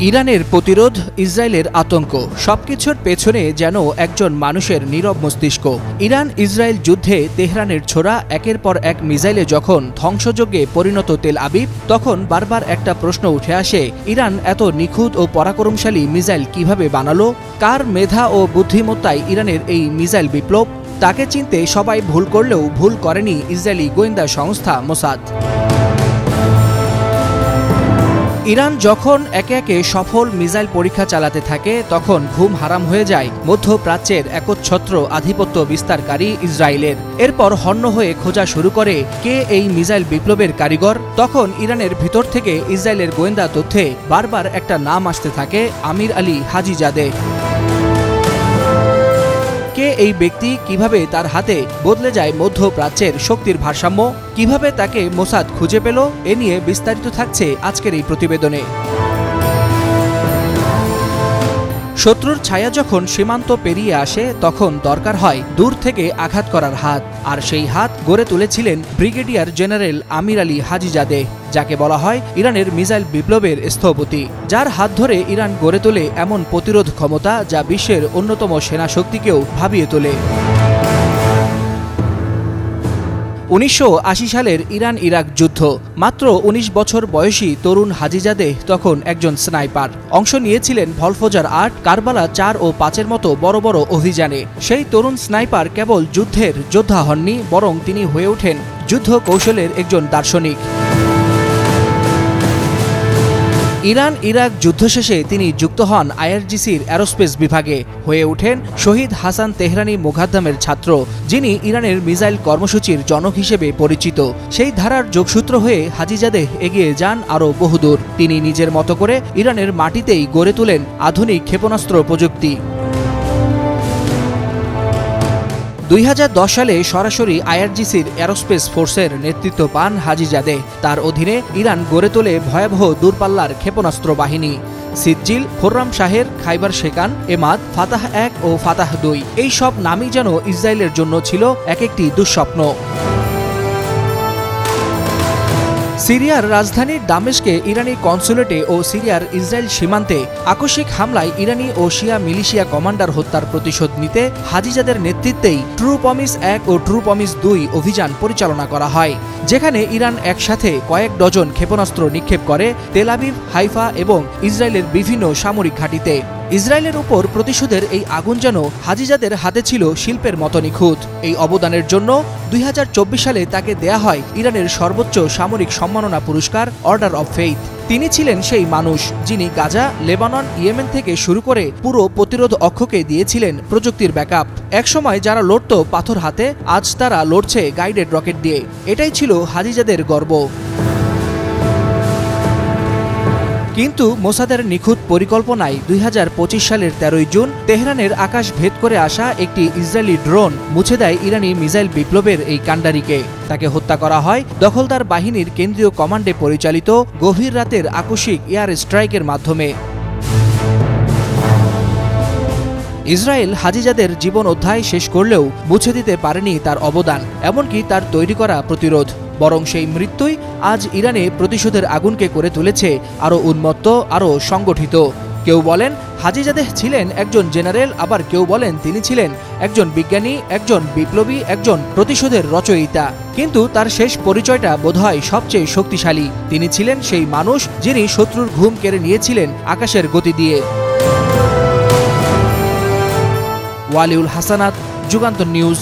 ইরানের প্রতিরোধ, ইসরায়েলের আতঙ্ক, সবকিছুর পেছনে যেন একজন মানুষের নীরব মস্তিষ্ক। ইরান ইসরায়েল যুদ্ধে তেহরানের ছোড়া একের পর এক মিসাইলে যখন ধ্বংসযজ্ঞে পরিণত তেল আবিব, তখন বারবার একটা প্রশ্ন উঠে আসে, ইরান এত নিখুঁত ও পরাক্রমশালী মিসাইল কিভাবে বানালো? কার মেধা ও বুদ্ধিমত্তায় ইরানের এই মিসাইল বিপ্লব? তাকে চিনতে সবাই ভুল করলেও ভুল করেনি ইসরায়েলি গোয়েন্দা সংস্থা মোসাদ। ইরান যখন একে একে সফল মিসাইল পরীক্ষা চালাতে থাকে, তখন ঘুম হারাম হয়ে যায় মধ্যপ্রাচ্যের একচ্ছত্র আধিপত্য বিস্তারকারী ইসরায়েলের। এরপর হন্য হয়ে খোঁজা শুরু করে কে এই মিসাইল বিপ্লবের কারিগর। তখন ইরানের ভিতর থেকে ইসরায়েলের গোয়েন্দা তথ্যে বারবার একটা নাম আসতে থাকে, আমির আলী হাজিজাদে। কে এই ব্যক্তি, কিভাবে তার হাতে বদলে যায় মধ্যপ্রাচ্যের শক্তির ভারসাম্য, কিভাবে তাকে মোসাদ খুঁজে পেল, এ নিয়ে বিস্তারিত থাকছে আজকের এই প্রতিবেদনে। শত্রুর ছায়া যখন সীমান্ত পেরিয়ে আসে, তখন দরকার হয় দূর থেকে আঘাত করার হাত, আর সেই হাত গড়ে তুলেছিলেন ব্রিগেডিয়ার জেনারেল আমির আলী হাজিজাদে, যাকে বলা হয় ইরানের মিসাইল বিপ্লবের স্থপতি, যার হাত ধরে ইরান গড়ে তোলে এমন প্রতিরোধ ক্ষমতা যা বিশ্বের অন্যতম সেনা শক্তিকেও ভাবিয়ে তোলে। 1980 সালের ইরান ইরাক যুদ্ধ। মাত্র 19 বছর বয়সী তরুণ হাজিজাদে তখন একজন স্নাইপার। অংশ নিয়েছিলেন ভলফজার 8, কারবালা 4 ও 5-এর মতো বড় বড় অভিযানে। সেই তরুণ স্নাইপার কেবল যুদ্ধের যোদ্ধা হননি, বরং তিনি হয়ে ওঠেন যুদ্ধ কৌশলের একজন দার্শনিক। ইরান ইরাক যুদ্ধ শেষে তিনি যুক্ত হন আইআরজিসির অ্যারোস্পেস বিভাগে, হয়ে ওঠেন শহীদ হাসান তেহরানি মোঘাদ্দামের ছাত্র, যিনি ইরানের মিসাইল কর্মসূচির জনক হিসেবে পরিচিত। সেই ধারার যোগসূত্র হয়ে হাজিজাদে এগিয়ে যান আরও বহুদূর। তিনি নিজের মতো করে ইরানের মাটিতেই গড়ে তোলেন আধুনিক ক্ষেপণাস্ত্র প্রযুক্তি। 2010 সালে সরাসরি আইআরজিসির অ্যারোস্পেস ফোর্সের নেতৃত্ব পান হাজিজাদে। তার অধীনে ইরান গড়ে তোলে ভয়াবহ দূরপাল্লার ক্ষেপণাস্ত্র বাহিনী। সিজ্জিল, খোররাম শাহের, খাইবার শেকান, এমাদ, ফাতাহ 1 ও ফাতাহ 2, এই সব নামই যেন ইসরায়েলের জন্য ছিল এক একটি দুঃস্বপ্ন। সিরিয়ার রাজধানী দামেস্কে ইরানি কনসুলেটে ও সিরিয়ার ইসরায়েল সীমান্তে আকস্মিক হামলায় ইরানি ও শিয়া মিলিশিয়া কমান্ডার হত্যার প্রতিশোধ নিতে হাজিজাদের নেতৃত্বেই ট্রু প্রমিস 1 ও ট্রু প্রমিস 2 অভিযান পরিচালনা করা হয়, যেখানে ইরান একসাথে কয়েক ডজন ক্ষেপণাস্ত্র নিক্ষেপ করে তেল আবিব, হাইফা এবং ইসরায়েলের বিভিন্ন সামরিক ঘাঁটিতে। ইসরায়েলের উপর প্রতিশোধের এই আগুন যেন হাজিজাদের হাতে ছিল শিল্পের মতো নিখুঁত। এই অবদানের জন্য 2024 সালে তাকে দেয়া হয় ইরানের সর্বোচ্চ সামরিক সম্মাননা পুরস্কার অর্ডার অব ফেইথ। তিনি ছিলেন সেই মানুষ যিনি গাজা, লেবানন, ইয়েমেন থেকে শুরু করে পুরো প্রতিরোধ অক্ষকে দিয়েছিলেন প্রযুক্তির ব্যাকআপ। একসময় যারা লড়ত পাথর হাতে, আজ তারা লড়ছে গাইডেড রকেট দিয়ে। এটাই ছিল হাজিজাদের গর্ব। কিন্তু মোসাদের নিখুঁত পরিকল্পনায় 2025 সালের 13 জুন তেহরানের আকাশ ভেদ করে আসা একটি ইসরায়েলি ড্রোন মুছে দেয় ইরানি মিসাইল বিপ্লবের এই কাণ্ডারিকে। তাকে হত্যা করা হয় দখলদার বাহিনীর কেন্দ্রীয় কমান্ডে পরিচালিত গভীর রাতের আকস্মিক এয়ার স্ট্রাইকের মাধ্যমে। ইসরায়েল হাজিজাদের জীবন অধ্যায় শেষ করলেও মুছে দিতে পারেনি তার অবদান, এমনকি তার তৈরি করা প্রতিরোধ। বরং সেই মৃত্যুই আজ ইরানে প্রতিশোধের আগুনকে করে তুলেছে আরও উন্মত্ত, আরও সংগঠিত। কেউ বলেন হাজিজাদেহ ছিলেন একজন জেনারেল, আবার কেউ বলেন তিনি ছিলেন একজন বিজ্ঞানী, একজন বিপ্লবী, একজন প্রতিশোধের রচয়িতা। কিন্তু তার শেষ পরিচয়টা বোধহয় সবচেয়ে শক্তিশালী। তিনি ছিলেন সেই মানুষ যিনি শত্রুর ঘুম কেড়ে নিয়েছিলেন আকাশের গতি দিয়ে। ওয়ালিউল হাসানাত, যুগান্তর নিউজ।